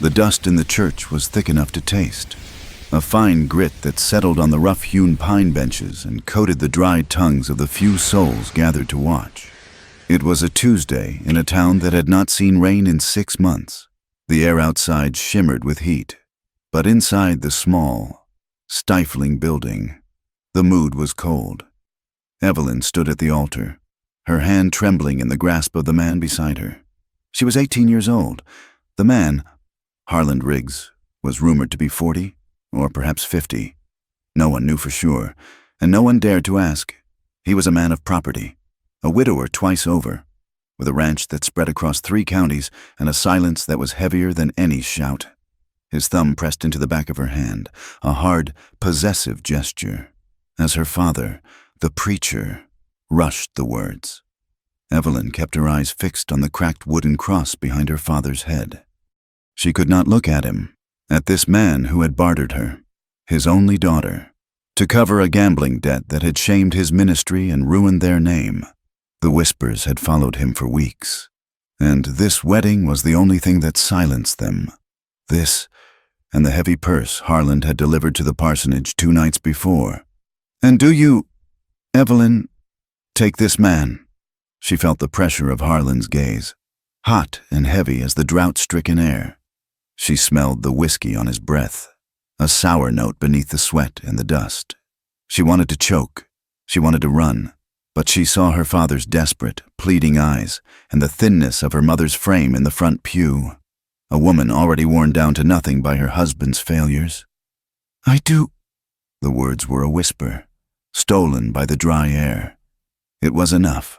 The dust in the church was thick enough to taste, a fine grit that settled on the rough-hewn pine benches and coated the dried tongues of the few souls gathered to watch. It was a Tuesday in a town that had not seen rain in 6 months. The air outside shimmered with heat, but inside the small, stifling building, the mood was cold. Evelyn stood at the altar, her hand trembling in the grasp of the man beside her. She was 18 years old. The man, Harland Riggs, was rumored to be 40 or perhaps 50. No one knew for sure, and no one dared to ask. He was a man of property, a widower twice over, with a ranch that spread across 3 counties and a silence that was heavier than any shout. His thumb pressed into the back of her hand, a hard, possessive gesture, as her father, the preacher, rushed the words. Evelyn kept her eyes fixed on the cracked wooden cross behind her father's head. She could not look at him, at this man who had bartered her, his only daughter, to cover a gambling debt that had shamed his ministry and ruined their name. The whispers had followed him for weeks, and this wedding was the only thing that silenced them. This, and the heavy purse Harland had delivered to the parsonage 2 nights before. "And do you, Evelyn, take this man?" She felt the pressure of Harland's gaze, hot and heavy as the drought-stricken air. She smelled the whiskey on his breath, a sour note beneath the sweat and the dust. She wanted to choke. She wanted to run. But she saw her father's desperate, pleading eyes and the thinness of her mother's frame in the front pew, a woman already worn down to nothing by her husband's failures. "I do." The words were a whisper, stolen by the dry air. It was enough.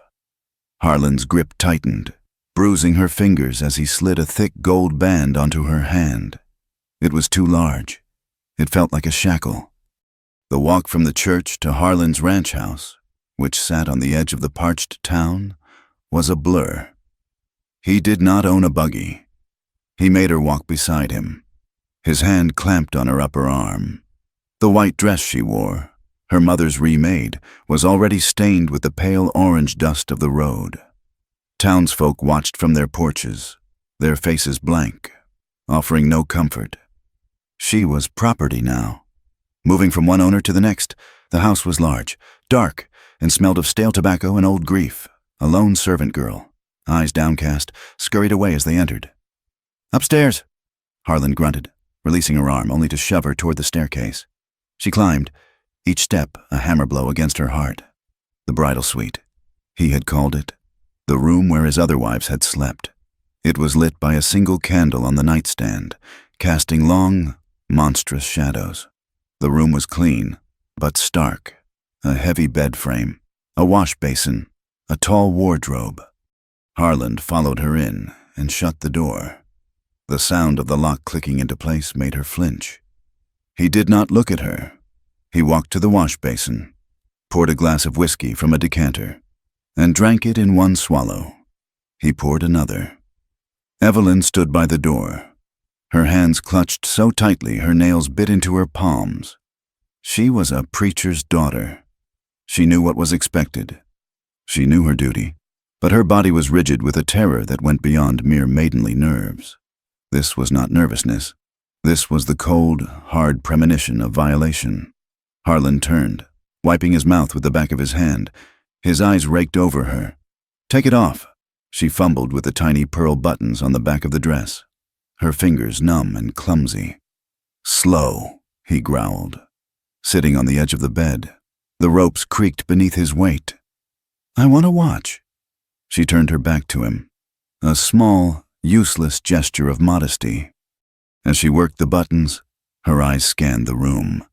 Harland's grip tightened, bruising her fingers as he slid a thick gold band onto her hand. It was too large. It felt like a shackle. The walk from the church to Harland's ranch house, which sat on the edge of the parched town, was a blur. He did not own a buggy. He made her walk beside him, his hand clamped on her upper arm. The white dress she wore, her mother's remade, was already stained with the pale orange dust of the road. Townsfolk watched from their porches, their faces blank, offering no comfort. She was property now. Moving from one owner to the next, the house was large, dark, and smelled of stale tobacco and old grief. A lone servant girl, eyes downcast, scurried away as they entered. "Upstairs," Harland grunted, releasing her arm only to shove her toward the staircase. She climbed, each step a hammer blow against her heart. The bridal suite, he had called it, the room where his other wives had slept. It was lit by a single candle on the nightstand, casting long, monstrous shadows. The room was clean, but stark. A heavy bed frame, a wash basin, a tall wardrobe. Harland followed her in and shut the door. The sound of the lock clicking into place made her flinch. He did not look at her. He walked to the wash basin, poured a glass of whiskey from a decanter, and drank it in one swallow. He poured another. Evelyn stood by the door, her hands clutched so tightly her nails bit into her palms. She was a preacher's daughter. She knew what was expected. She knew her duty, but her body was rigid with a terror that went beyond mere maidenly nerves. This was not nervousness. This was the cold, hard premonition of violation. Harland turned, wiping his mouth with the back of his hand. His eyes raked over her. "Take it off." She fumbled with the tiny pearl buttons on the back of the dress, her fingers numb and clumsy. "Slow," he growled, sitting on the edge of the bed. The ropes creaked beneath his weight. "I want to watch." She turned her back to him, a small, useless gesture of modesty. As she worked the buttons, her eyes scanned the room,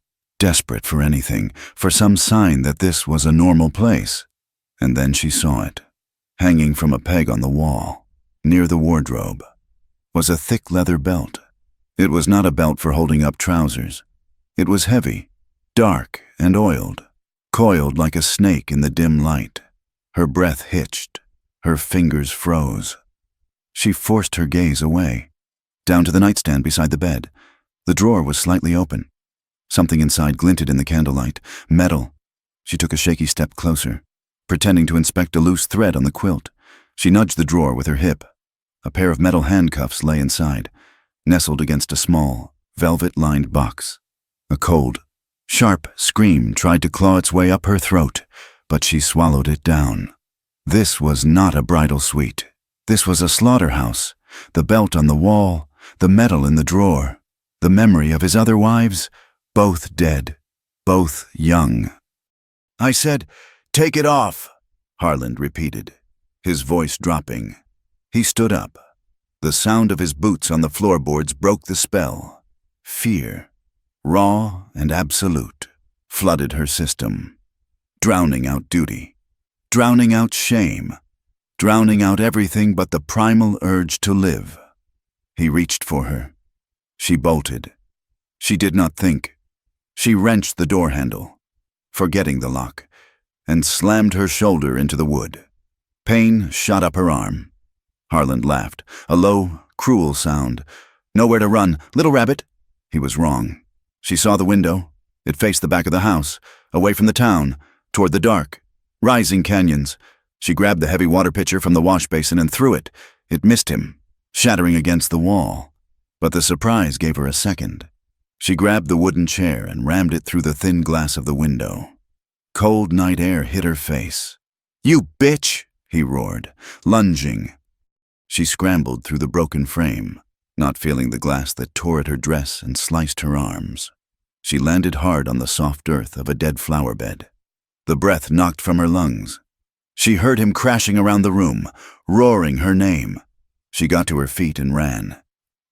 desperate for anything, for some sign that this was a normal place. And then she saw it. Hanging from a peg on the wall, near the wardrobe, was a thick leather belt. It was not a belt for holding up trousers. It was heavy, dark, and oiled, coiled like a snake in the dim light. Her breath hitched. Her fingers froze. She forced her gaze away, down to the nightstand beside the bed. The drawer was slightly open. Something inside glinted in the candlelight. Metal. She took a shaky step closer, pretending to inspect a loose thread on the quilt. She nudged the drawer with her hip. A pair of metal handcuffs lay inside. nestled against a small, velvet-lined box. A cold, sharp scream tried to claw its way up her throat, but she swallowed it down. This was not a bridal suite. This was a slaughterhouse. The belt on the wall, the medal in the drawer, the memory of his other wives, both dead, both young. "I said, take it off," Harland repeated, his voice dropping. He stood up. The sound of his boots on the floorboards broke the spell. Fear, raw and absolute, flooded her system, drowning out duty, drowning out shame, drowning out everything but the primal urge to live. He reached for her. She bolted. She did not think. She wrenched the door handle, forgetting the lock, and slammed her shoulder into the wood. Pain shot up her arm. Harland laughed, a low, cruel sound. "Nowhere to run, little rabbit." He was wrong. She saw the window. It faced the back of the house, away from the town, toward the dark, rising canyons. She grabbed the heavy water pitcher from the wash basin and threw it. It missed him, shattering against the wall. But the surprise gave her a second. She grabbed the wooden chair and rammed it through the thin glass of the window. Cold night air hit her face. "You bitch!" he roared, lunging. She scrambled through the broken frame, not feeling the glass that tore at her dress and sliced her arms. She landed hard on the soft earth of a dead flower bed. The breath knocked from her lungs. She heard him crashing around the room, roaring her name. She got to her feet and ran.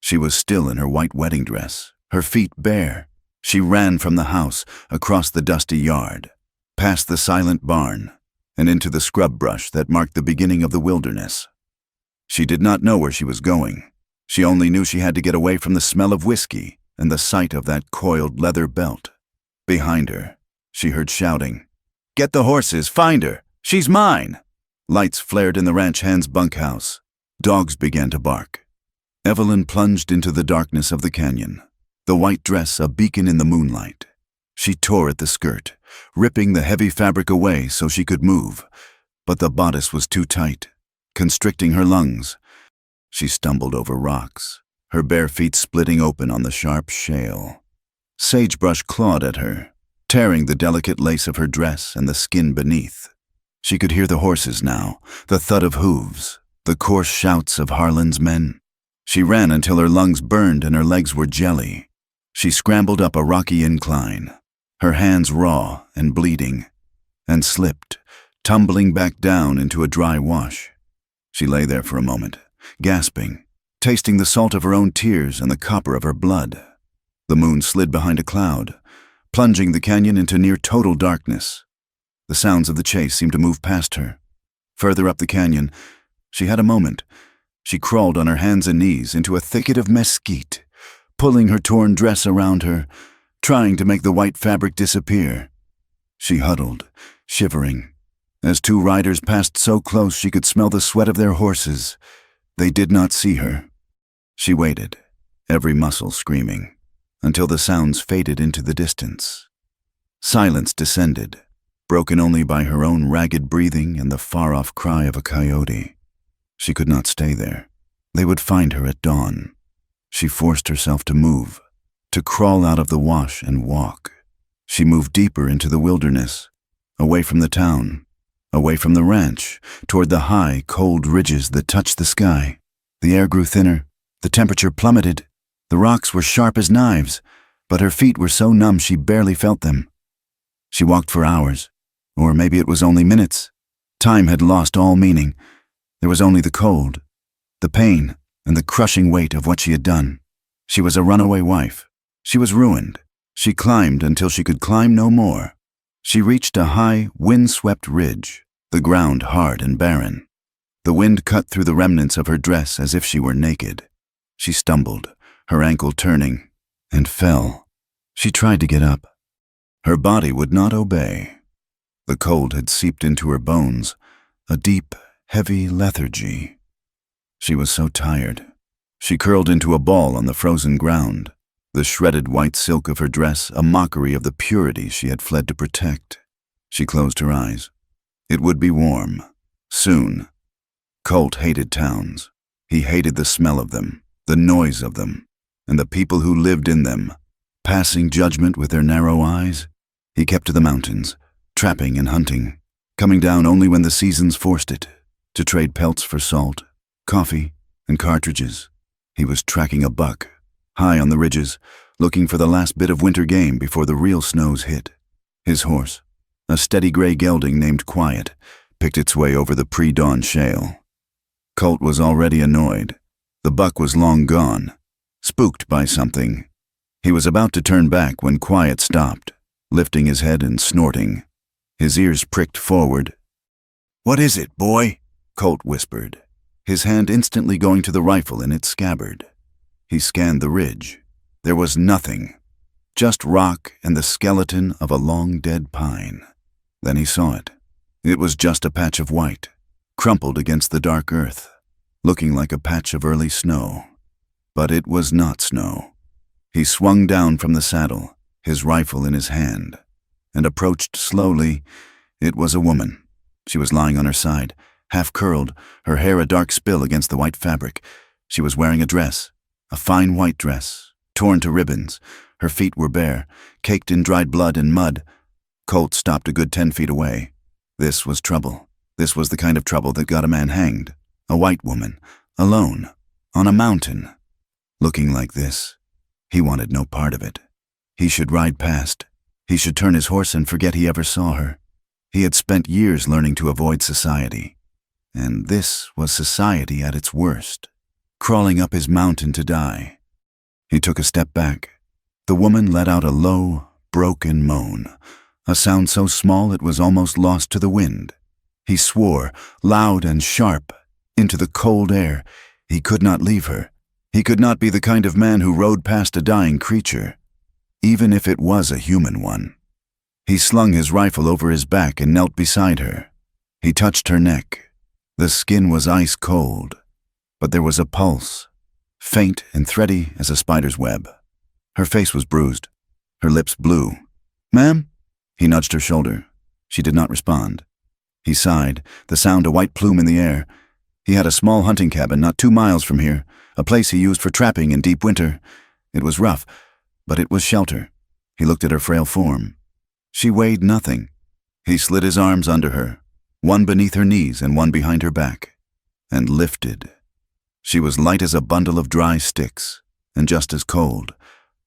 She was still in her white wedding dress, her feet bare. She ran from the house, across the dusty yard, past the silent barn, and into the scrub brush that marked the beginning of the wilderness. She did not know where she was going. She only knew she had to get away from the smell of whiskey and the sight of that coiled leather belt. Behind her, she heard shouting, "Get the horses, find her! She's mine!" Lights flared in the ranch hand's bunkhouse. Dogs began to bark. Evelyn plunged into the darkness of the canyon, the white dress a beacon in the moonlight. She tore at the skirt, ripping the heavy fabric away so she could move, but the bodice was too tight, constricting her lungs. She stumbled over rocks, her bare feet splitting open on the sharp shale. Sagebrush clawed at her, tearing the delicate lace of her dress and the skin beneath. She could hear the horses now, the thud of hooves, the coarse shouts of Harland's men. She ran until her lungs burned and her legs were jelly. She scrambled up a rocky incline, her hands raw and bleeding, and slipped, tumbling back down into a dry wash. She lay there for a moment, gasping, tasting the salt of her own tears and the copper of her blood. The moon slid behind a cloud, plunging the canyon into near total darkness. The sounds of the chase seemed to move past her. Further up the canyon, she had a moment. She crawled on her hands and knees into a thicket of mesquite, pulling her torn dress around her, trying to make the white fabric disappear. She huddled, shivering, as two riders passed so close she could smell the sweat of their horses. They did not see her. She waited, every muscle screaming, until the sounds faded into the distance. Silence descended, broken only by her own ragged breathing and the far-off cry of a coyote. She could not stay there. They would find her at dawn. She forced herself to move, to crawl out of the wash and walk. She moved deeper into the wilderness, away from the town, away from the ranch, toward the high, cold ridges that touched the sky. The air grew thinner, the temperature plummeted. The rocks were sharp as knives, but her feet were so numb she barely felt them. She walked for hours, or maybe it was only minutes. Time had lost all meaning. There was only the cold, the pain, and the crushing weight of what she had done. She was a runaway wife. She was ruined. She climbed until she could climb no more. She reached a high, wind-swept ridge, the ground hard and barren. The wind cut through the remnants of her dress as if she were naked. She stumbled, her ankle turning, and fell. She tried to get up. Her body would not obey. The cold had seeped into her bones, a deep, heavy lethargy. She was so tired. She curled into a ball on the frozen ground, the shredded white silk of her dress a mockery of the purity she had fled to protect. She closed her eyes. It would be warm, soon. Colt hated towns. He hated the smell of them, the noise of them, and the people who lived in them, passing judgment with their narrow eyes. He kept to the mountains, trapping and hunting, coming down only when the seasons forced it, to trade pelts for salt, coffee, and cartridges. He was tracking a buck, high on the ridges, looking for the last bit of winter game before the real snows hit. His horse, a steady gray gelding named Quiet, picked its way over the pre-dawn shale. Colt was already annoyed. The buck was long gone, spooked by something. He was about to turn back when Quiet stopped, lifting his head and snorting. His ears pricked forward. "What is it, boy?" Colt whispered, his hand instantly going to the rifle in its scabbard. He scanned the ridge. There was nothing, just rock and the skeleton of a long-dead pine. Then he saw it. It was just a patch of white, crumpled against the dark earth, looking like a patch of early snow. But it was not snow. He swung down from the saddle, his rifle in his hand, and approached slowly. It was a woman. She was lying on her side, half curled, her hair a dark spill against the white fabric. She was wearing a dress, a fine white dress, torn to ribbons. Her feet were bare, caked in dried blood and mud. Colt stopped a good 10 feet away. This was trouble. This was the kind of trouble that got a man hanged. A white woman, alone, on a mountain. Looking like this, he wanted no part of it. He should ride past. He should turn his horse and forget he ever saw her. He had spent years learning to avoid society. And this was society at its worst, crawling up his mountain to die. He took a step back. The woman let out a low, broken moan, a sound so small it was almost lost to the wind. He swore, loud and sharp, into the cold air. He could not leave her. He could not be the kind of man who rode past a dying creature, even if it was a human one. He slung his rifle over his back and knelt beside her. He touched her neck. The skin was ice cold, but there was a pulse, faint and thready as a spider's web. Her face was bruised, her lips blue. "Ma'am?" He nudged her shoulder. She did not respond. He sighed, the sound a white plume in the air. He had a small hunting cabin not 2 miles from here, a place he used for trapping in deep winter. It was rough, but it was shelter. He looked at her frail form. She weighed nothing. He slid his arms under her, one beneath her knees and one behind her back, and lifted. She was light as a bundle of dry sticks, and just as cold.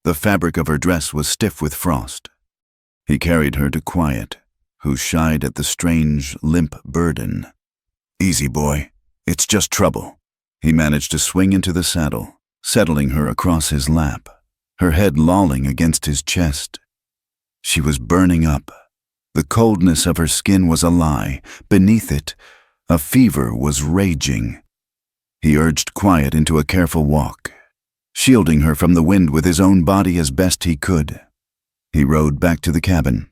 The fabric of her dress was stiff with frost. He carried her to Quiet, who shied at the strange, limp burden. "Easy, boy. It's just trouble." He managed to swing into the saddle, settling her across his lap, her head lolling against his chest. She was burning up. The coldness of her skin was a lie. Beneath it, a fever was raging. He urged Quiet into a careful walk, shielding her from the wind with his own body as best he could. He rode back to the cabin,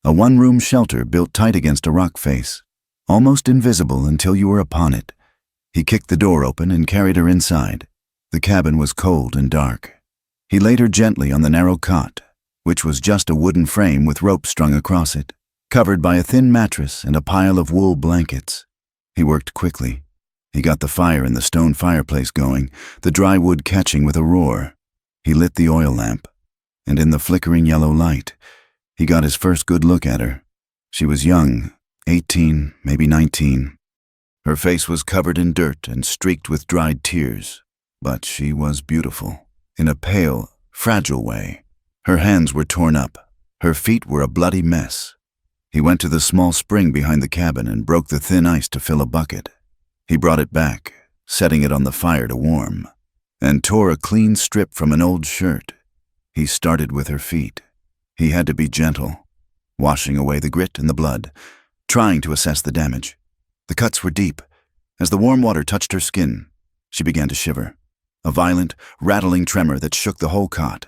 a one-room shelter built tight against a rock face, almost invisible until you were upon it. He kicked the door open and carried her inside. The cabin was cold and dark. He laid her gently on the narrow cot, which was just a wooden frame with ropes strung across it, covered by a thin mattress and a pile of wool blankets. He worked quickly. He got the fire in the stone fireplace going, the dry wood catching with a roar. He lit the oil lamp, and in the flickering yellow light, he got his first good look at her. She was young, 18, maybe 19. Her face was covered in dirt and streaked with dried tears, but she was beautiful, in a pale, fragile way. Her hands were torn up. Her feet were a bloody mess. He went to the small spring behind the cabin and broke the thin ice to fill a bucket. He brought it back, setting it on the fire to warm, and tore a clean strip from an old shirt. He started with her feet. He had to be gentle, washing away the grit and the blood, trying to assess the damage. The cuts were deep. As the warm water touched her skin, she began to shiver, a violent, rattling tremor that shook the whole cot.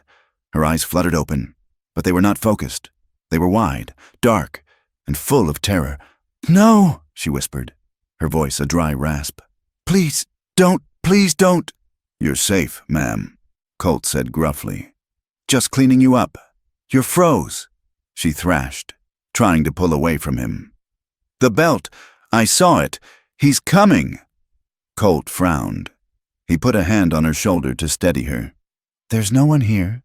Her eyes fluttered open, but they were not focused. They were wide, dark, and full of terror. "No," she whispered, her voice a dry rasp. Please don't." "You're safe, ma'am," Colt said gruffly. "Just cleaning you up. You're froze," she thrashed, trying to pull away from him. "The belt, I saw it. He's coming." Colt frowned. He put a hand on her shoulder to steady her. There's no one here.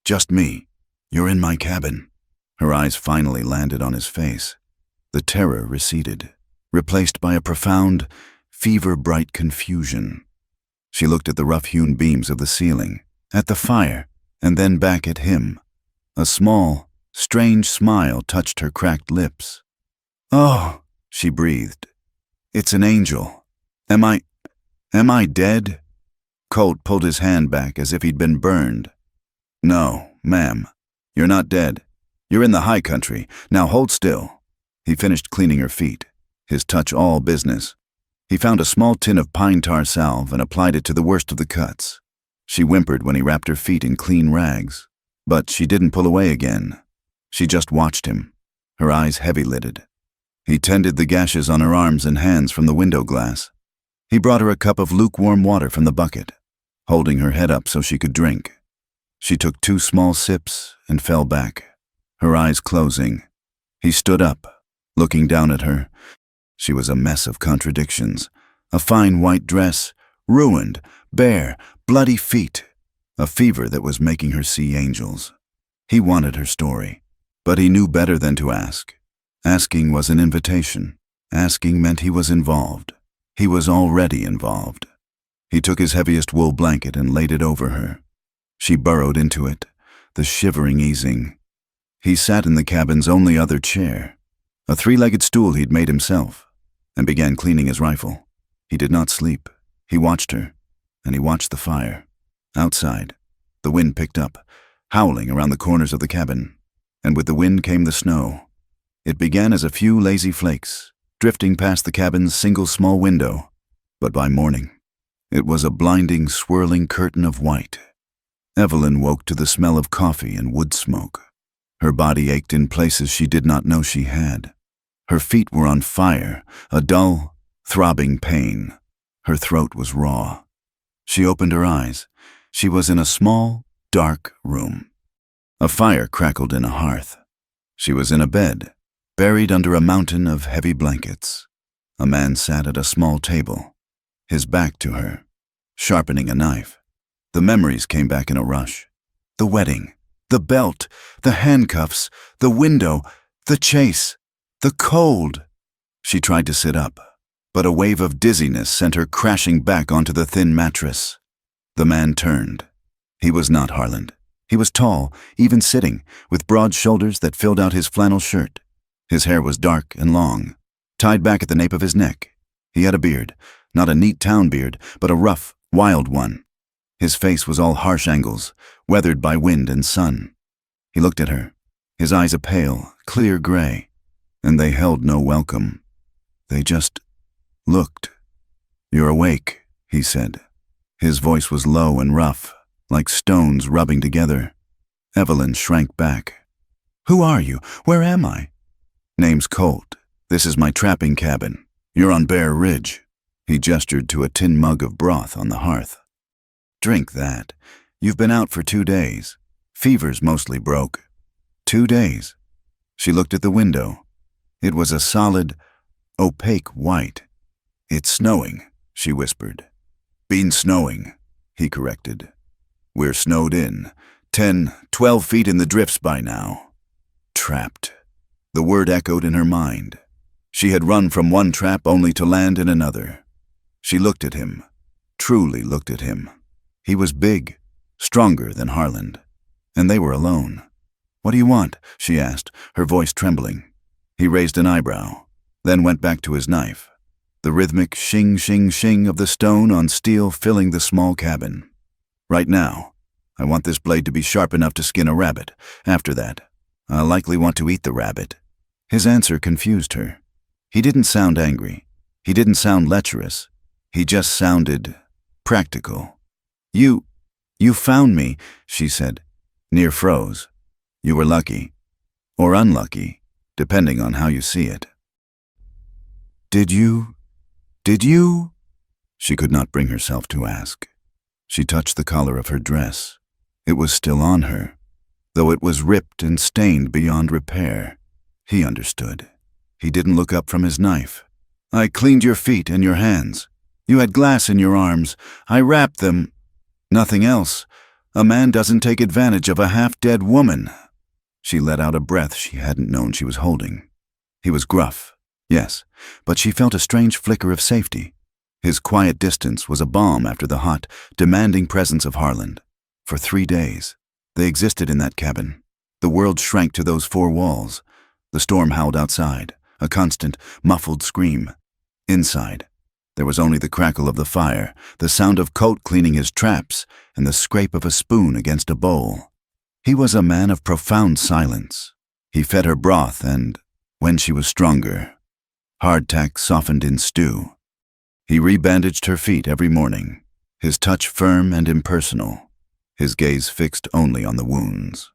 Just me. You're in my cabin. Her eyes finally landed on his face. The terror receded, replaced by a profound, fever-bright confusion. She looked at the rough-hewn beams of the ceiling, at the fire, and then back at him. A small, strange smile touched her cracked lips. "Oh," she breathed. "It's an angel. Am I dead?" Colt pulled his hand back as if he'd been burned. "No, ma'am. You're not dead. You're in the high country. Now hold still." He finished cleaning her feet, his touch all business. He found a small tin of pine tar salve and applied it to the worst of the cuts. She whimpered when he wrapped her feet in clean rags, but she didn't pull away again. She just watched him, her eyes heavy-lidded. He tended the gashes on her arms and hands from the window glass. He brought her a cup of lukewarm water from the bucket, holding her head up so she could drink. She took 2 small sips and fell back, her eyes closing. He stood up, looking down at her. She was a mess of contradictions. A fine white dress, ruined, bare, bloody feet. A fever that was making her see angels. He wanted her story, but he knew better than to ask. Asking was an invitation. Asking meant he was involved. He was already involved. He took his heaviest wool blanket and laid it over her. She burrowed into it, the shivering easing. He sat in the cabin's only other chair, a 3-legged stool he'd made himself, and began cleaning his rifle. He did not sleep. He watched her, and he watched the fire. Outside, the wind picked up, howling around the corners of the cabin, and with the wind came the snow. It began as a few lazy flakes, drifting past the cabin's single small window, but by morning, it was a blinding, swirling curtain of white. Evelyn woke to the smell of coffee and wood smoke. Her body ached in places she did not know she had. Her feet were on fire, a dull, throbbing pain. Her throat was raw. She opened her eyes. She was in a small, dark room. A fire crackled in a hearth. She was in a bed, buried under a mountain of heavy blankets. A man sat at a small table, his back to her, sharpening a knife. The memories came back in a rush. The wedding, the belt, the handcuffs, the window, the chase, the cold. She tried to sit up, but a wave of dizziness sent her crashing back onto the thin mattress. The man turned. He was not Harland. He was tall, even sitting, with broad shoulders that filled out his flannel shirt. His hair was dark and long, tied back at the nape of his neck. He had a beard, not a neat town beard, but a rough, wild one. His face was all harsh angles, weathered by wind and sun. He looked at her, his eyes a pale, clear gray, and they held no welcome. They just looked. "You're awake," he said. His voice was low and rough, like stones rubbing together. Evelyn shrank back. "Who are you? Where am I?" "Name's Colt. This is my trapping cabin. You're on Bear Ridge." He gestured to a tin mug of broth on the hearth. "Drink that. You've been out for 2 days. Fever's mostly broke." 2 days. She looked at the window. It was a solid, opaque white. "It's snowing," she whispered. "Been snowing," he corrected. "We're snowed in, 10, 12 feet in the drifts by now." Trapped. The word echoed in her mind. She had run from one trap only to land in another. She looked at him, truly looked at him. He was big, stronger than Harland, and they were alone. "What do you want?" she asked, her voice trembling. He raised an eyebrow, then went back to his knife, the rhythmic shing, shing, shing of the stone on steel filling the small cabin. "Right now, I want this blade to be sharp enough to skin a rabbit. After that, I'll likely want to eat the rabbit." His answer confused her. He didn't sound angry. He didn't sound lecherous. He just sounded practical. You found me," she said. Near froze. "You were lucky. Or unlucky, depending on how you see it." Did you? She could not bring herself to ask. She touched the collar of her dress. It was still on her, though it was ripped and stained beyond repair. He understood. He didn't look up from his knife. "I cleaned your feet and your hands. You had glass in your arms. I wrapped them. Nothing else. A man doesn't take advantage of a half-dead woman. She let out a breath she hadn't known she was holding. He was gruff, yes, but she felt a strange flicker of safety. His quiet distance was a balm after the hot, demanding presence of Harland. For 3 days, they existed in that cabin. The world shrank to those 4 walls. The storm howled outside, a constant, muffled scream. Inside, there was only the crackle of the fire, the sound of Colt cleaning his traps, and the scrape of a spoon against a bowl. He was a man of profound silence. He fed her broth and, when she was stronger, hardtack softened in stew. He rebandaged her feet every morning, his touch firm and impersonal, his gaze fixed only on the wounds.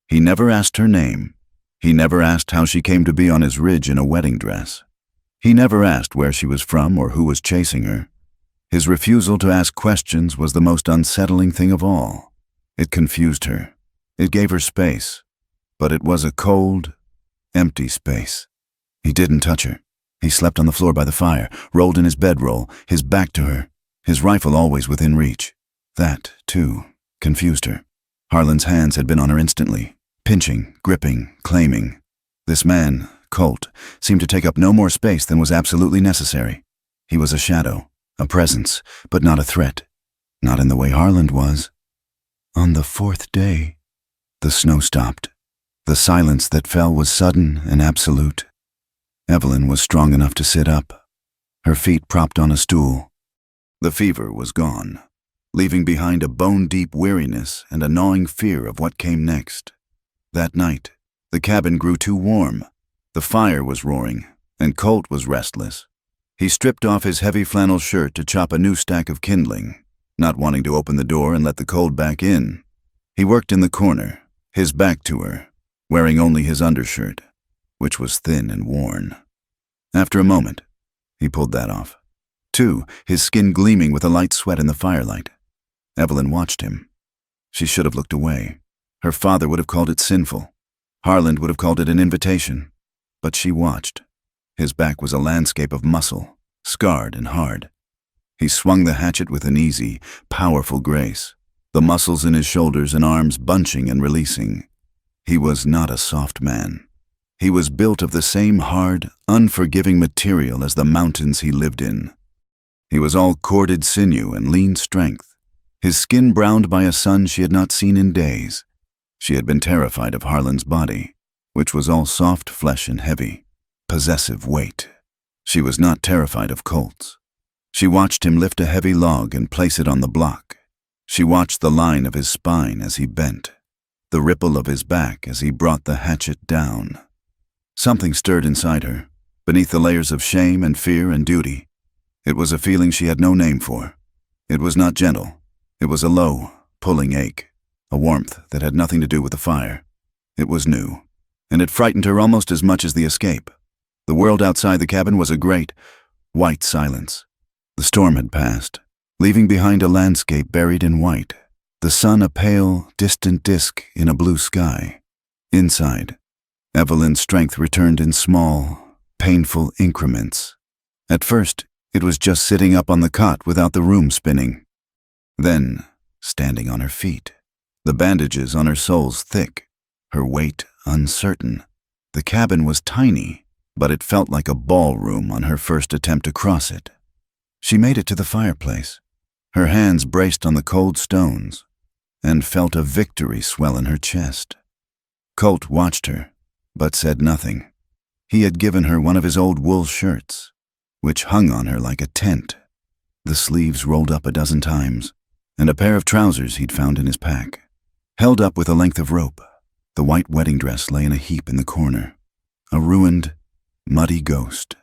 He never asked her name. He never asked how she came to be on his ridge in a wedding dress. He never asked where she was from or who was chasing her. His refusal to ask questions was the most unsettling thing of all. It confused her. It gave her space, but it was a cold, empty space. He didn't touch her. He slept on the floor by the fire, rolled in his bedroll, his back to her, his rifle always within reach. That, too, confused her. Harlan's hands had been on her instantly, pinching, gripping, claiming. This man, Colt, seemed to take up no more space than was absolutely necessary. He was a shadow, a presence, but not a threat. Not in the way Harland was. On the 4th day, the snow stopped. The silence that fell was sudden and absolute. Evelyn was strong enough to sit up, her feet propped on a stool. The fever was gone, leaving behind a bone-deep weariness and a gnawing fear of what came next. That night, the cabin grew too warm. The fire was roaring, and Colt was restless. He stripped off his heavy flannel shirt to chop a new stack of kindling, not wanting to open the door and let the cold back in. He worked in the corner, his back to her, wearing only his undershirt, which was thin and worn. After a moment, he pulled that off. Too, his skin gleaming with a light sweat in the firelight. Evelyn watched him. She should have looked away. Her father would have called it sinful. Harland would have called it an invitation. But she watched. His back was a landscape of muscle, scarred and hard. He swung the hatchet with an easy, powerful grace, the muscles in his shoulders and arms bunching and releasing. He was not a soft man. He was built of the same hard, unforgiving material as the mountains he lived in. He was all corded sinew and lean strength, his skin browned by a sun she had not seen in days. She had been terrified of Harlan's body, which was all soft flesh and heavy, possessive weight. She was not terrified of Colt's. She watched him lift a heavy log and place it on the block. She watched the line of his spine as he bent, the ripple of his back as he brought the hatchet down. Something stirred inside her, beneath the layers of shame and fear and duty. It was a feeling she had no name for. It was not gentle. It was a low, pulling ache, a warmth that had nothing to do with the fire. It was new, and it frightened her almost as much as the escape. The world outside the cabin was a great, white silence. The storm had passed, leaving behind a landscape buried in white, the sun a pale, distant disk in a blue sky. Inside, Evelyn's strength returned in small, painful increments. At first, it was just sitting up on the cot without the room spinning. Then, standing on her feet, the bandages on her soles thick, her weight uncertain. The cabin was tiny, but it felt like a ballroom on her first attempt to cross it. She made it to the fireplace, her hands braced on the cold stones, and felt a victory swell in her chest. Colt watched her, but said nothing. He had given her one of his old wool shirts, which hung on her like a tent, the sleeves rolled up a dozen times, and a pair of trousers he'd found in his pack. Held up with a length of rope, the white wedding dress lay in a heap in the corner, a ruined, muddy ghost.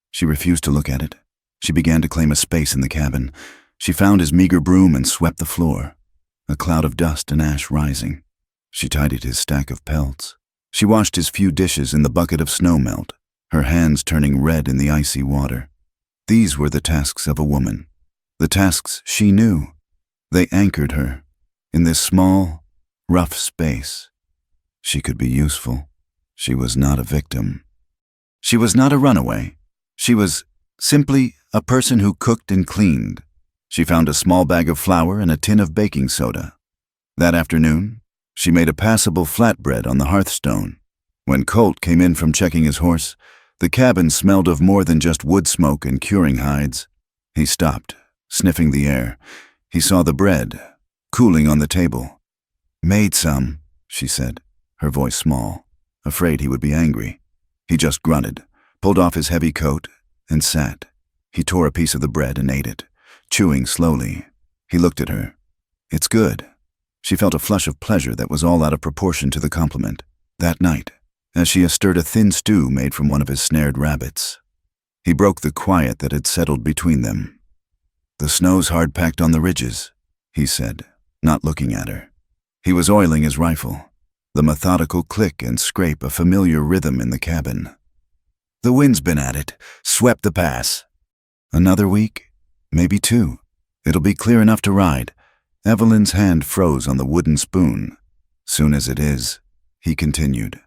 She refused to look at it. She began to claim a space in the cabin. She found his meager broom and swept the floor, a cloud of dust and ash rising. She tidied his stack of pelts. She washed his few dishes in the bucket of snow melt, her hands turning red in the icy water. These were the tasks of a woman, the tasks she knew. They anchored her in this small, rough space. She could be useful. She was not a victim. She was not a runaway. She was simply a person who cooked and cleaned. She found a small bag of flour and a tin of baking soda. That afternoon, she made a passable flatbread on the hearthstone. When Colt came in from checking his horse, the cabin smelled of more than just wood smoke and curing hides. He stopped, sniffing the air. He saw the bread, cooling on the table. "Made some," she said, her voice small, afraid he would be angry. He just grunted, pulled off his heavy coat, and sat. He tore a piece of the bread and ate it, chewing slowly. He looked at her. "It's good." She felt a flush of pleasure that was all out of proportion to the compliment. That night, as she stirred a thin stew made from one of his snared rabbits, he broke the quiet that had settled between them. "The snow's hard-packed on the ridges," he said, not looking at her. He was oiling his rifle, the methodical click and scrape a familiar rhythm in the cabin. "The wind's been at it, swept the pass." "Another week? Maybe 2. It'll be clear enough to ride." Evelyn's hand froze on the wooden spoon. "Soon as it is," he continued.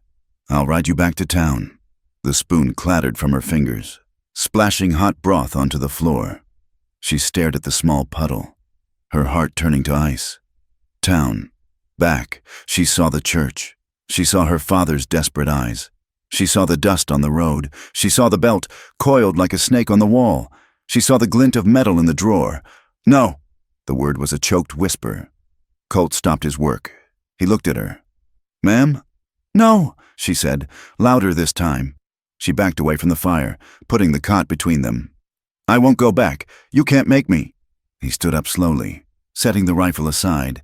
"I'll ride you back to town." The spoon clattered from her fingers, splashing hot broth onto the floor. She stared at the small puddle, her heart turning to ice. Town. Back. She saw the church. She saw her father's desperate eyes. She saw the dust on the road. She saw the belt, coiled like a snake on the wall. She saw the glint of metal in the drawer. "No!" The word was a choked whisper. Colt stopped his work. He looked at her. "Ma'am?" "No," she said, louder this time. She backed away from the fire, putting the cot between them. "I won't go back. You can't make me." He stood up slowly, setting the rifle aside.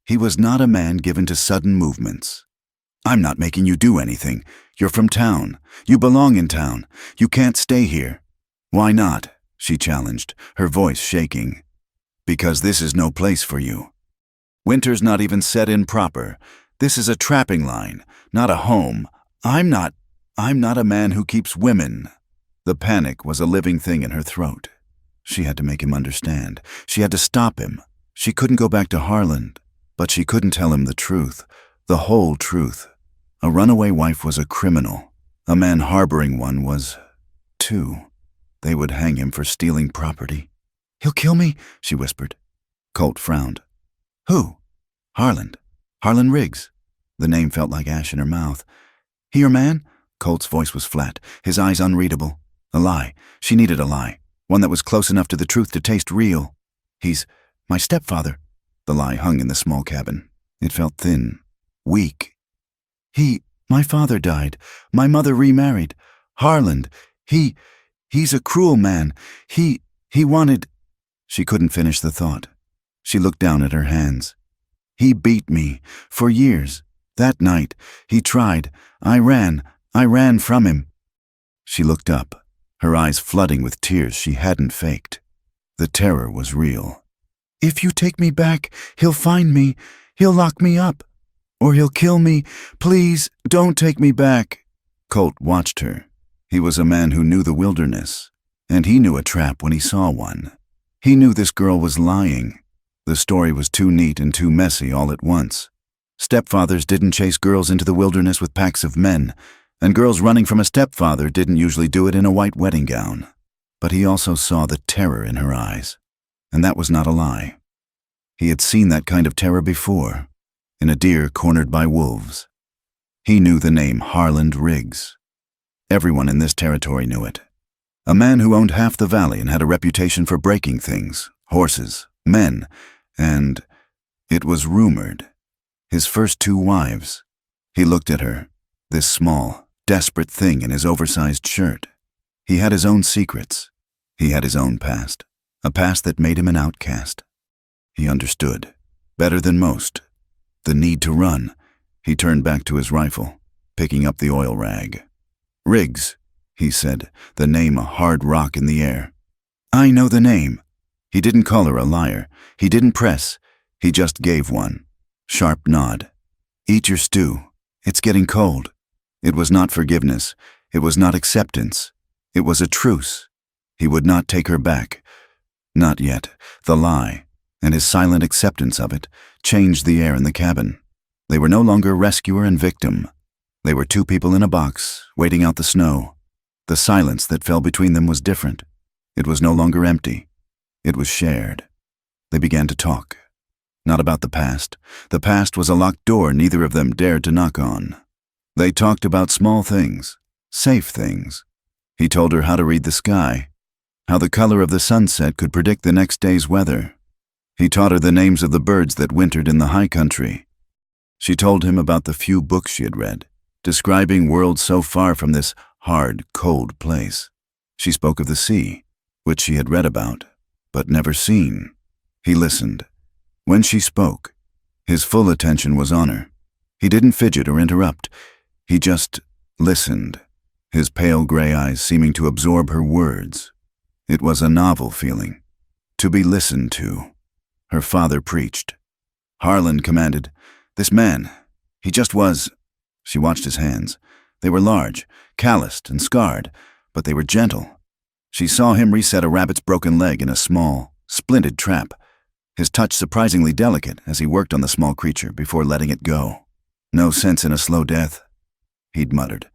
He was not a man given to sudden movements. "I'm not making you do anything. You're from town. You belong in town. You can't stay here." "Why not?" she challenged, her voice shaking. "Because this is no place for you. Winter's not even set in proper. This is a trapping line, not a home. I'm not a man who keeps women." The panic was a living thing in her throat. She had to make him understand. She had to stop him. She couldn't go back to Harlan, but she couldn't tell him the truth, the whole truth. A runaway wife was a criminal. A man harboring one was, too. They would hang him for stealing property. "He'll kill me," she whispered. Colt frowned. "Who?" "Harlan. Harlan Riggs." The name felt like ash in her mouth. "He your man?" Colt's voice was flat, his eyes unreadable. A lie. She needed a lie. One that was close enough to the truth to taste real. "He's my stepfather." The lie hung in the small cabin. It felt thin, weak. My father died. My mother remarried. Harlan, he's a cruel man. He wanted—" She couldn't finish the thought. She looked down at her hands. "He beat me, for years. That night, he tried. I ran from him." She looked up, her eyes flooding with tears she hadn't faked. The terror was real. "If you take me back, he'll find me. He'll lock me up. Or he'll kill me. Please, don't take me back." Colt watched her. He was a man who knew the wilderness, and he knew a trap when he saw one. He knew this girl was lying. The story was too neat and too messy all at once. Stepfathers didn't chase girls into the wilderness with packs of men, and girls running from a stepfather didn't usually do it in a white wedding gown. But he also saw the terror in her eyes, and that was not a lie. He had seen that kind of terror before, in a deer cornered by wolves. He knew the name Harlan Riggs. Everyone in this territory knew it. A man who owned half the valley and had a reputation for breaking things, horses, men, and, it was rumored, his first 2 wives. He looked at her, this small, desperate thing in his oversized shirt. He had his own secrets. He had his own past, a past that made him an outcast. He understood, better than most, the need to run. He turned back to his rifle, picking up the oil rag. "Riggs," he said, the name a hard rock in the air. "I know the name." He didn't call her a liar. He didn't press. He just gave one. Sharp nod. "Eat your stew. It's getting cold." It was not forgiveness. It was not acceptance. It was a truce. He would not take her back. Not yet. The lie, and his silent acceptance of it, changed the air in the cabin. They were no longer rescuer and victim. They were 2 people in a box, waiting out the snow. The silence that fell between them was different. It was no longer empty. It was shared. They began to talk. Not about the past. The past was a locked door neither of them dared to knock on. They talked about small things, safe things. He told her how to read the sky, how the color of the sunset could predict the next day's weather. He taught her the names of the birds that wintered in the high country. She told him about the few books she had read, describing worlds so far from this hard, cold place. She spoke of the sea, which she had read about, but never seen. He listened. When she spoke, his full attention was on her. He didn't fidget or interrupt. He just listened, his pale gray eyes seeming to absorb her words. It was a novel feeling, to be listened to. Her father preached. Harlan commanded, "This man, he just was." She watched his hands. They were large, calloused and scarred, but they were gentle. She saw him reset a rabbit's broken leg in a small, splinted trap, his touch surprisingly delicate as he worked on the small creature before letting it go. "No sense in a slow death," he'd muttered.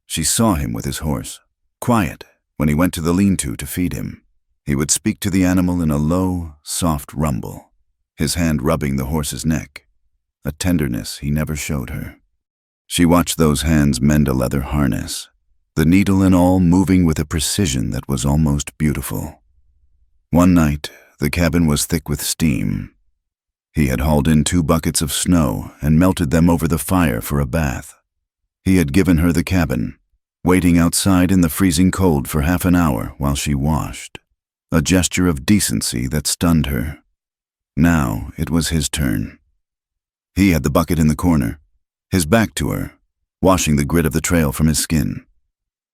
She saw him with his horse, quiet, when he went to the lean-to to feed him. He would speak to the animal in a low, soft rumble, his hand rubbing the horse's neck, a tenderness he never showed her. She watched those hands mend a leather harness, the needle and all moving with a precision that was almost beautiful. One night, the cabin was thick with steam. He had hauled in 2 buckets of snow and melted them over the fire for a bath. He had given her the cabin, waiting outside in the freezing cold for half an hour while she washed, a gesture of decency that stunned her. Now it was his turn. He had the bucket in the corner, his back to her, washing the grit of the trail from his skin.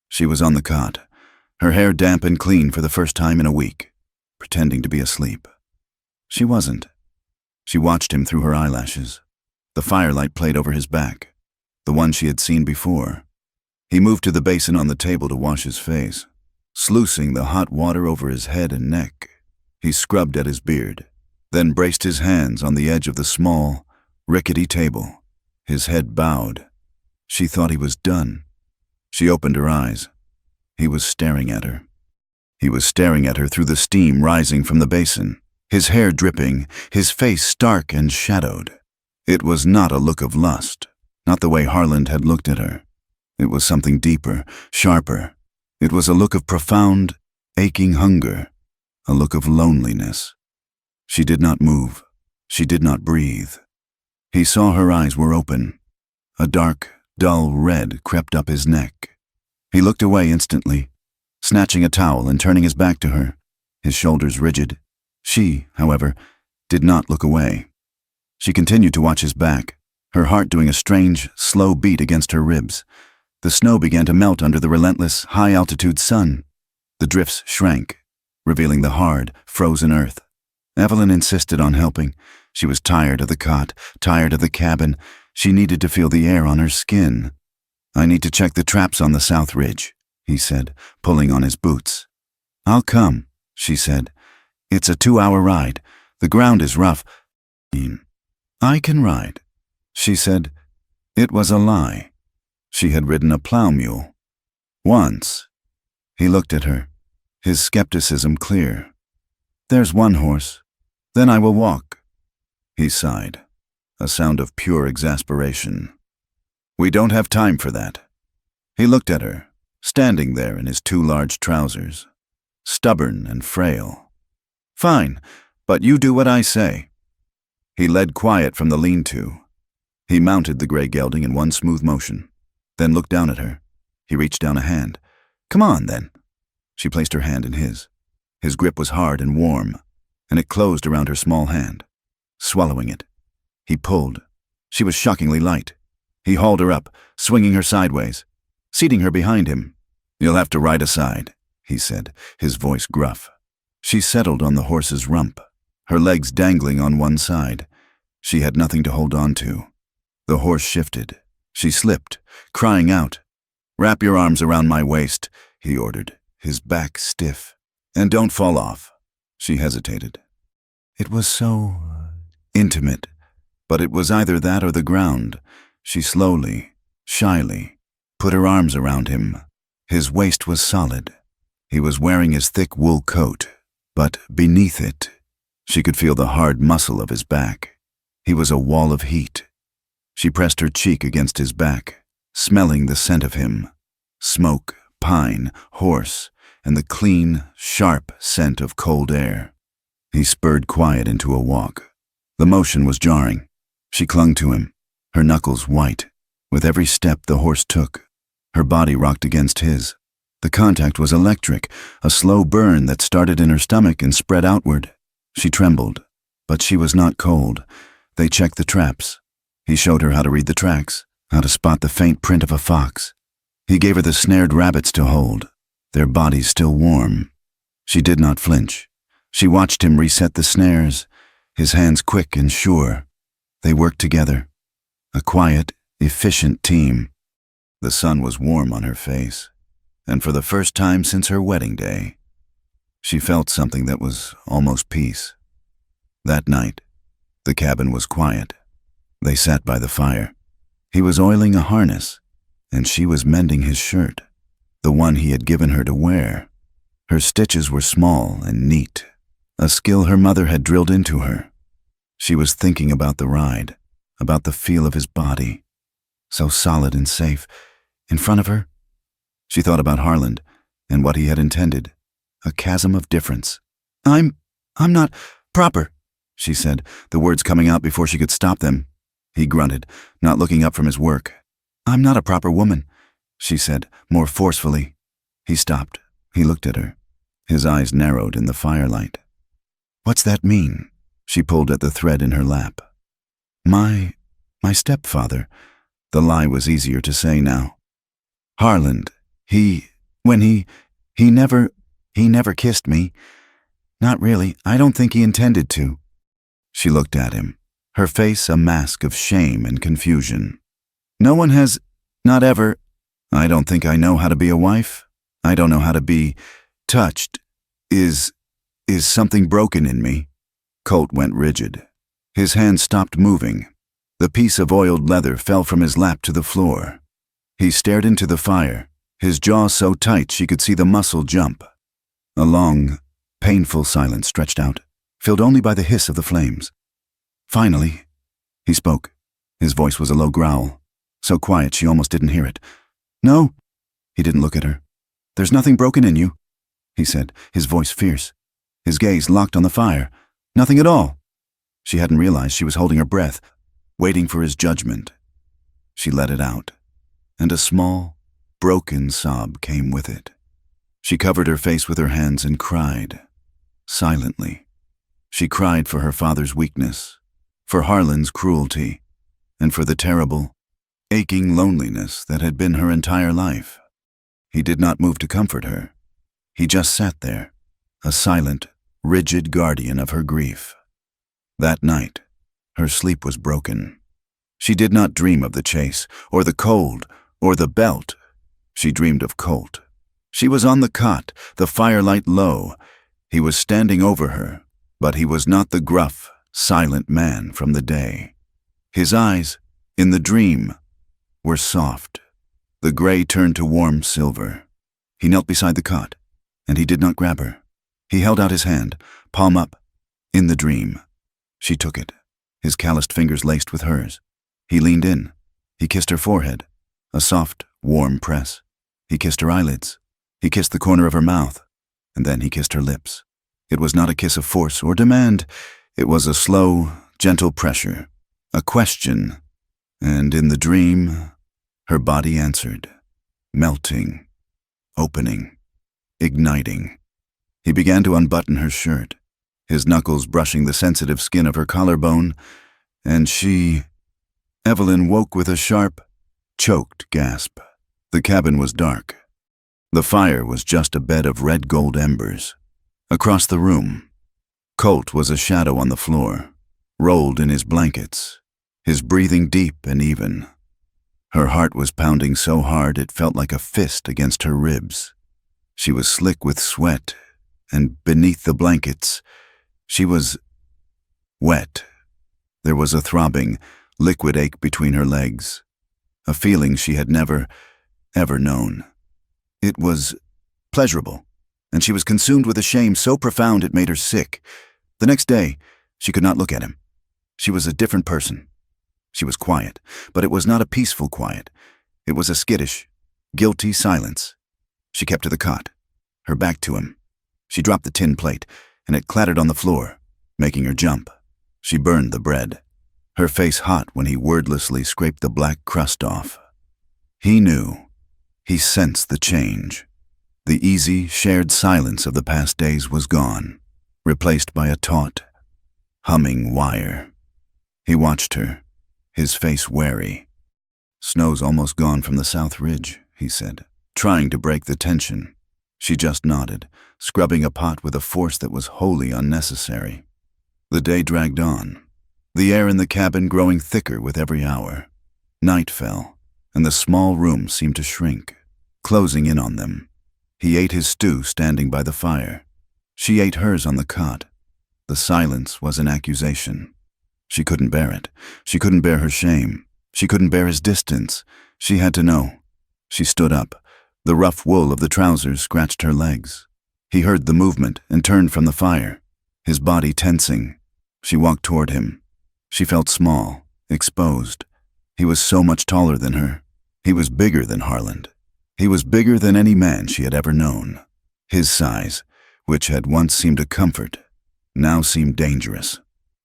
She was on the cot, her hair damp and clean for the first time in a week, pretending to be asleep. She wasn't. She watched him through her eyelashes. The firelight played over his back, the one she had seen before. He moved to the basin on the table to wash his face, sluicing the hot water over his head and neck. He scrubbed at his beard, then braced his hands on the edge of the small, rickety table, his head bowed. She thought he was done. She opened her eyes. He was staring at her. He was staring at her through the steam rising from the basin, his hair dripping, his face stark and shadowed. It was not a look of lust, not the way Harlan had looked at her. It was something deeper, sharper. It was a look of profound, aching hunger, a look of loneliness. She did not move. She did not breathe. He saw her eyes were open. A dark, dull red crept up his neck. He looked away instantly, snatching a towel and turning his back to her, his shoulders rigid. She, however, did not look away. She continued to watch his back, her heart doing a strange, slow beat against her ribs. The snow began to melt under the relentless, high-altitude sun. The drifts shrank, revealing the hard, frozen earth. Evelyn insisted on helping. She was tired of the cot, tired of the cabin. She needed to feel the air on her skin. "I need to check the traps on the south ridge," he said, pulling on his boots. "I'll come," she said. "It's a 2-hour ride. The ground is rough." "I can ride," she said. It was a lie. She had ridden a plow mule. Once. He looked at her, his skepticism clear. "There's one horse. Then I will walk." He sighed, a sound of pure exasperation. "We don't have time for that." He looked at her, standing there in his 2 large trousers, stubborn and frail. "Fine, but you do what I say." He led quiet from the lean-to. He mounted the gray gelding in one smooth motion, then looked down at her. He reached down a hand. "Come on, then." She placed her hand in his. His grip was hard and warm, and it closed around her small hand. Swallowing it, he pulled. She was shockingly light. He hauled her up, swinging her sideways, seating her behind him. "You'll have to ride aside," he said, his voice gruff. She settled on the horse's rump, her legs dangling on one side. She had nothing to hold on to. The horse shifted. She slipped, crying out. "Wrap your arms around my waist," he ordered, his back stiff. "And don't fall off." She hesitated. It was so intimate, but it was either that or the ground. She slowly, shyly, put her arms around him. His waist was solid. He was wearing his thick wool coat, but beneath it, she could feel the hard muscle of his back. He was a wall of heat. She pressed her cheek against his back, smelling the scent of him. Smoke, pine, horse, and the clean, sharp scent of cold air. He spurred quiet into a walk. The motion was jarring. She clung to him, her knuckles white. With every step the horse took, her body rocked against his. The contact was electric, a slow burn that started in her stomach and spread outward. She trembled, but she was not cold. They checked the traps. He showed her how to read the tracks, how to spot the faint print of a fox. He gave her the snared rabbits to hold, their bodies still warm. She did not flinch. She watched him reset the snares, his hands quick and sure. They worked together, a quiet, efficient team. The sun was warm on her face, and for the first time since her wedding day, she felt something that was almost peace. That night, the cabin was quiet. They sat by the fire. He was oiling a harness, and she was mending his shirt, the one he had given her to wear. Her stitches were small and neat, a skill her mother had drilled into her. She was thinking about the ride, about the feel of his body, so solid and safe, in front of her. She thought about Harland and what he had intended, a chasm of difference. I'm not proper," she said, the words coming out before she could stop them. He grunted, not looking up from his work. "I'm not a proper woman," she said, more forcefully. He stopped. He looked at her. His eyes narrowed in the firelight. "What's that mean?" She pulled at the thread in her lap. My stepfather." The lie was easier to say now. "Harland, he never kissed me. Not really. I don't think he intended to." She looked at him, her face a mask of shame and confusion. "No one has, not ever. I don't think I know how to be a wife. I don't know how to be touched. Is something broken in me?" Colt went rigid. His hand stopped moving. The piece of oiled leather fell from his lap to the floor. He stared into the fire, his jaw so tight she could see the muscle jump. A long, painful silence stretched out, filled only by the hiss of the flames. Finally, he spoke. His voice was a low growl, so quiet she almost didn't hear it. "No." He didn't look at her. "There's nothing broken in you," he said, his voice fierce. His gaze locked on the fire. "Nothing at all." She hadn't realized she was holding her breath, waiting for his judgment. She let it out, and a small, broken sob came with it. She covered her face with her hands and cried, silently. She cried for her father's weakness, for Harlan's cruelty, and for the terrible, aching loneliness that had been her entire life. He did not move to comfort her. He just sat there, a silent, rigid guardian of her grief. That night, her sleep was broken. She did not dream of the chase, or the cold, or the belt. She dreamed of Colt. She was on the cot, the firelight low. He was standing over her, but he was not the gruff, silent man from the day. His eyes, in the dream, were soft. The gray turned to warm silver. He knelt beside the cot, and he did not grab her. He held out his hand, palm up, in the dream. She took it, his calloused fingers laced with hers. He leaned in. He kissed her forehead, a soft, warm press. He kissed her eyelids. He kissed the corner of her mouth, and then he kissed her lips. It was not a kiss of force or demand. It was a slow, gentle pressure, a question, and in the dream, her body answered, melting, opening, igniting. He began to unbutton her shirt, his knuckles brushing the sensitive skin of her collarbone, and Evelyn woke with a sharp, choked gasp. The cabin was dark. The fire was just a bed of red gold embers. Across the room, Colt was a shadow on the floor, rolled in his blankets, his breathing deep and even. Her heart was pounding so hard it felt like a fist against her ribs. She was slick with sweat, and beneath the blankets, she was wet. There was a throbbing, liquid ache between her legs, a feeling she had never, ever known. It was pleasurable, and she was consumed with a shame so profound it made her sick. The next day, she could not look at him. She was a different person. She was quiet, but it was not a peaceful quiet. It was a skittish, guilty silence. She kept to the cot, her back to him. She dropped the tin plate, and it clattered on the floor, making her jump. She burned the bread, her face hot when he wordlessly scraped the black crust off. He knew. He sensed the change. The easy, shared silence of the past days was gone, replaced by a taut, humming wire. He watched her, his face wary. "Snow's almost gone from the south ridge," he said, trying to break the tension. She just nodded, scrubbing a pot with a force that was wholly unnecessary. The day dragged on, the air in the cabin growing thicker with every hour. Night fell, and the small room seemed to shrink, closing in on them. He ate his stew standing by the fire. She ate hers on the cot. The silence was an accusation. She couldn't bear it. She couldn't bear her shame. She couldn't bear his distance. She had to know. She stood up. The rough wool of the trousers scratched her legs. He heard the movement and turned from the fire, his body tensing. She walked toward him. She felt small, exposed. He was so much taller than her. He was bigger than Harland. He was bigger than any man she had ever known. His size, which had once seemed a comfort, now seemed dangerous.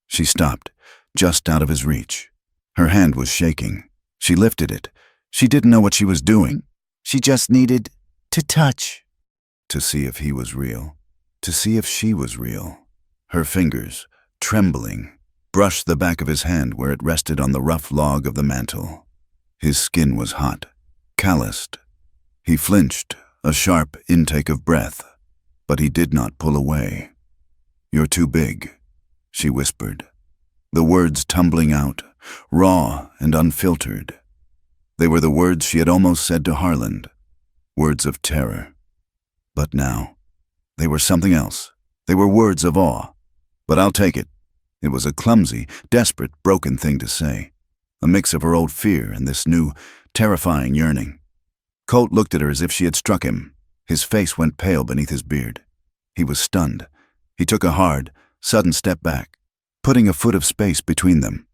She stopped, just out of his reach. Her hand was shaking. She lifted it. She didn't know what she was doing. She just needed to touch. To see if he was real. To see if she was real. Her fingers, trembling, brushed the back of his hand where it rested on the rough log of the mantel. His skin was hot, calloused. He flinched, a sharp intake of breath, but he did not pull away. "You're too big," she whispered, the words tumbling out, raw and unfiltered. They were the words she had almost said to Harland, words of terror. But now, they were something else. They were words of awe. But I'll take it. It was a clumsy, desperate, broken thing to say, a mix of her old fear and this new, terrifying yearning. Colt looked at her as if she had struck him. His face went pale beneath his beard. He was stunned. He took a hard, sudden step back, putting a foot of space between them.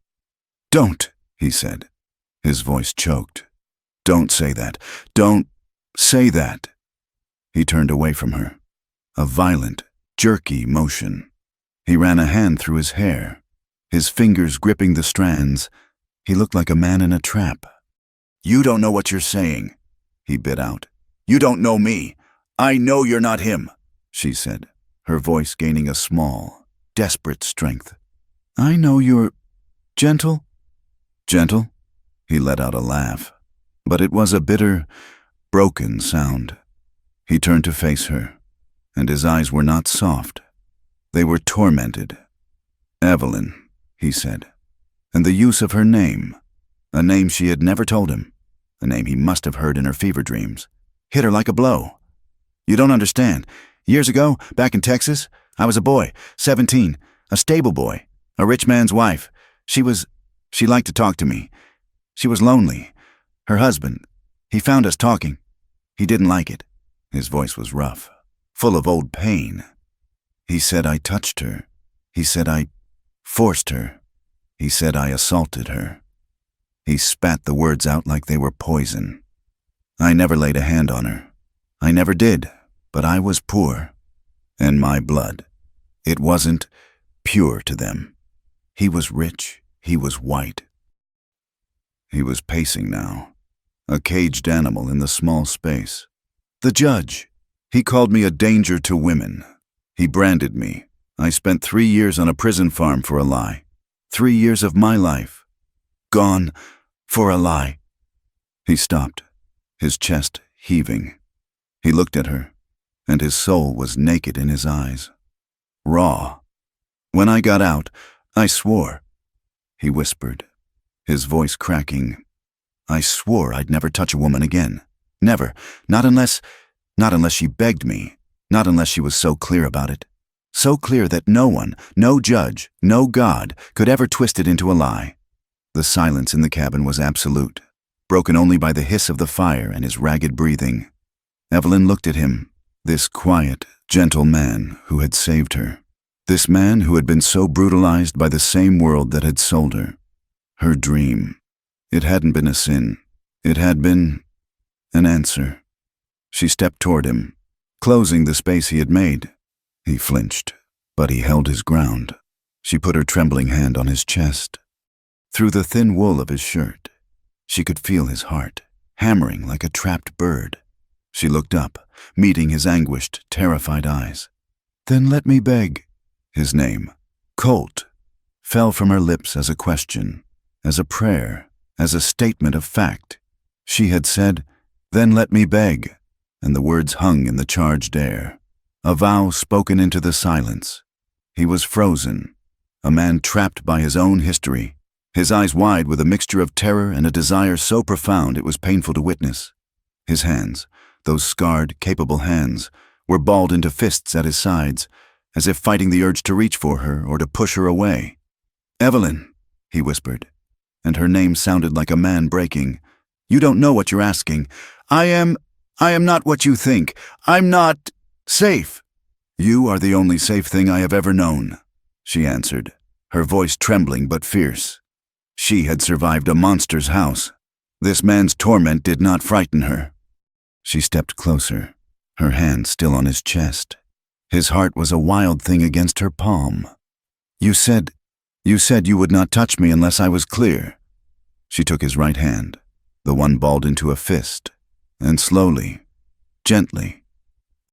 "Don't," he said. His voice choked. "Don't say that. Don't say that." He turned away from her. A violent, jerky motion. He ran a hand through his hair, his fingers gripping the strands. He looked like a man in a trap. "You don't know what you're saying," he bit out. "You don't know me. I know you're not him," she said, her voice gaining a small, desperate strength. "I know you're gentle." "Gentle?" He let out a laugh, but it was a bitter, broken sound. He turned to face her, and his eyes were not soft. They were tormented. "Evelyn," he said, and the use of her name, a name she had never told him, a name he must have heard in her fever dreams, hit her like a blow. "You don't understand. Years ago, back in Texas, I was a boy, 17, a stable boy, a rich man's wife. She liked to talk to me. She was lonely. Her husband, he found us talking. He didn't like it." His voice was rough, full of old pain. "He said I touched her. He said I forced her. He said I assaulted her." He spat the words out like they were poison. "I never laid a hand on her. I never did, but I was poor. And my blood, it wasn't pure to them. He was rich. He was white." He was pacing now, a caged animal in the small space. "The judge. He called me a danger to women. He branded me. I spent 3 years on a prison farm for a lie. 3 years of my life. Gone for a lie." He stopped, his chest heaving. He looked at her, and his soul was naked in his eyes. Raw. "When I got out, I swore," he whispered, his voice cracking. "I swore I'd never touch a woman again. Never. Not unless she begged me. Not unless she was so clear about it. So clear that no one, no judge, no God, could ever twist it into a lie." The silence in the cabin was absolute, broken only by the hiss of the fire and his ragged breathing. Evelyn looked at him, this quiet, gentle man who had saved her. This man who had been so brutalized by the same world that had sold her. Her dream. It hadn't been a sin. It had been an answer. She stepped toward him, closing the space he had made. He flinched, but he held his ground. She put her trembling hand on his chest. Through the thin wool of his shirt, she could feel his heart, hammering like a trapped bird. She looked up, meeting his anguished, terrified eyes. "Then let me beg." His name, Colt, fell from her lips as a question, as a prayer, as a statement of fact. She had said, "Then let me beg," and the words hung in the charged air, a vow spoken into the silence. He was frozen, a man trapped by his own history, his eyes wide with a mixture of terror and a desire so profound it was painful to witness. His hands, those scarred, capable hands, were balled into fists at his sides, as if fighting the urge to reach for her or to push her away. "Evelyn," he whispered, and her name sounded like a man breaking. "You don't know what you're asking. I am not what you think. I'm not safe." "You are the only safe thing I have ever known," she answered, her voice trembling but fierce. She had survived a monster's house. This man's torment did not frighten her. She stepped closer, her hand still on his chest. His heart was a wild thing against her palm. You said you would not touch me unless I was clear." She took his right hand, the one balled into a fist, and slowly, gently,